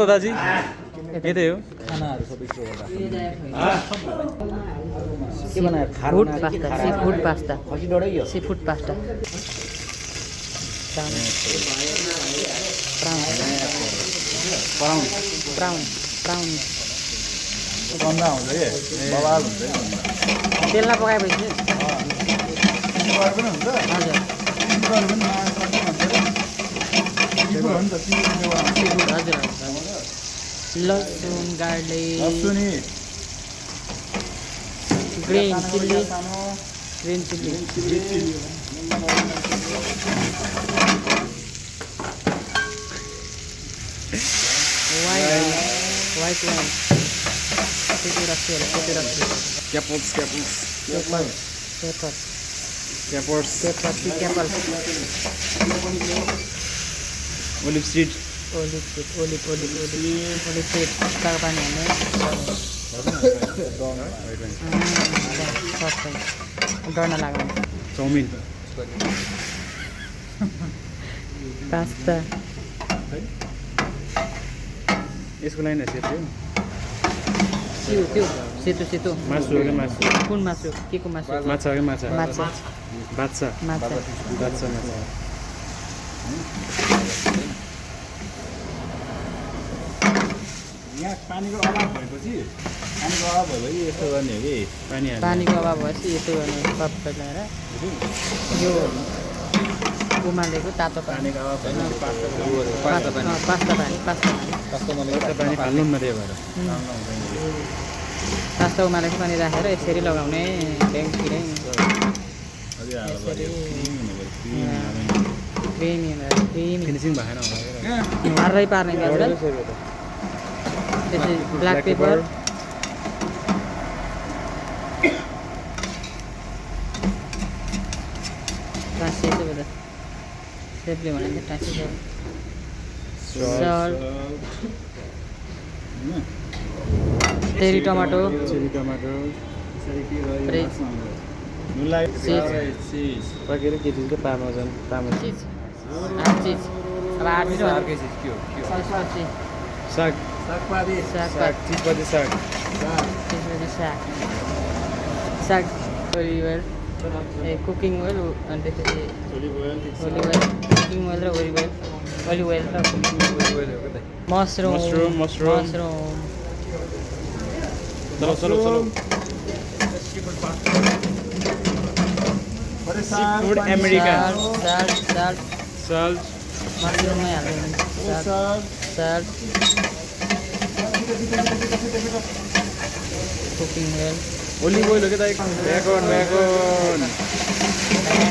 दादाजी यतै हो खानाहरू सबै स्टोर के बनायो food pasta seafood pasta खसी डढै हो seafood pasta prawn prawn prawn गन्दा हुन्छ कि बवाल हुन्छ तेलमा पकाएपछि सिमर पनि हुन्छ हजुर सिमर पनि नयाँ सिमर हो नि त सिमर सी फुड हजुर लसुन गार्लिक लसुनी green chilli green chilli white wine त्यति राख्छु होला त्यति राख्छु capers capers pepper pepper capers pepper टी caper olive seed olive seed olive olive olive olive seed ताको पानी हाल्ने डर नलाग्ने चाउमिन पास्ता यसको लाइन सेतो त्यो त्यो सेतो सेतो मासु हो कि मासु कुन मासु के को मासु माछा हो कि माछा माछा बादशाह माछा बादशाह माछा यहाँ पानीको अभाव भएपछि पानीको अभाव भएपछि यस्तो गर्ने हो कि पानी हाल्नु पानीको अभाव भएपछि यसो गर्ने सबै ल्याएर यो उमालेको तातो पानी पानीको अभाव भएपछि पास्ता पानी पास्ता पानी कस्तो पानी फाल्नु न त्यही भएर पास्ता उमालेको पानी राखेर यसरी लगाउने ड्याङ क्रिम क्रिमी फिनिसिङ भएन हार्दै पार्ने गाजर त्यसपछि ब्ल्याक पेपर टाँसी चाहिँ बेला सेफले भने टाँसी salt cherry tomato chilli tomato cheese पकेर के चिज त पार्मेसन चिज चिज अब आठ चिज अर्कै चिज के हो त्यसपछि साग सागपाती साग चिजपछि साग त्यसपछि साग साग ओलिभ ओइल ए कुकिङ ओइल अनि त्यसपछि ओलिभ ओइल कुकिङ ओइल र ओलिभ ओइल र मसरुम मसरुम मसरुम चलो चलो चलो food America salt salt salt मसरुममै हाल्दैन salt cooking oil olive oil हो कि दाइ बेकन बेकन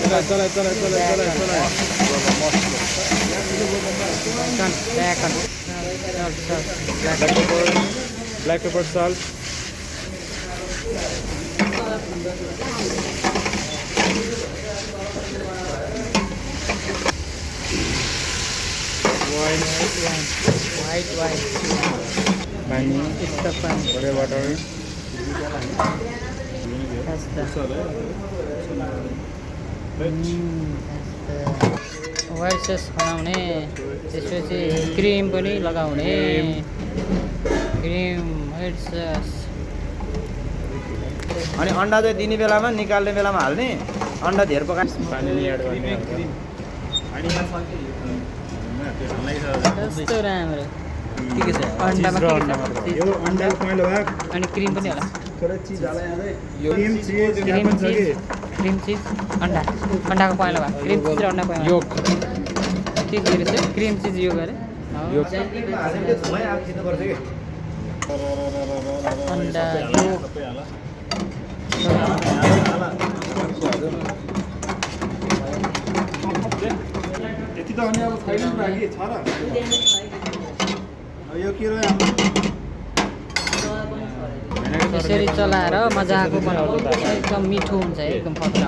चला चला चला चला चला bacon black pepper salt white wine पानी स्टक पानी बडे वाटर वाइट सस बनाउने त्यसपछि क्रिम पनि लगाउने क्रिम वाइट सस अनि अन्डा चाहिँ दिने बेलामा निकाल्ने बेलामा हाल्ने अन्डा धेर पका पानी नि एड गर्ने कस्तो राम्रो के छ अन्डामा चिज र के अन्डा छ? मात्र चिज, यो अन्डाको पहेँलो भाग अनि क्रिम पनि होला थोरै चिज हाले हाल्दै यो क्रिम चिज यहाँ क्रिम पनि छ कि चिज क्रिम चिज अन्डा अन्डाको पहेँलो भयो क्रिम चिज र अन्डाको पहेँलो योक चिज गरेर चाहिँ क्रिम चिज यो गरे योक खिच्नुपर्छ कि अन्डा यो यति त अनि अब छैन कुरा कि छ र यो के रह्यो हाम्रो यसरी चलाएर मजाको बनाउनु एकदम मिठो हुन्छ एकदम खतरा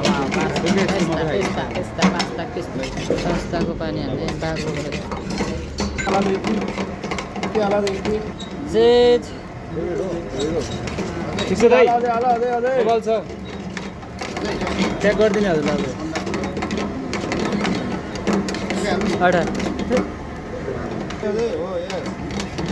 पास्ताको पानी हाल्ने बागो जेज ठिक छ दाइ अझै बल छ चेक गरिदिने हजुरलाई अर्डर हो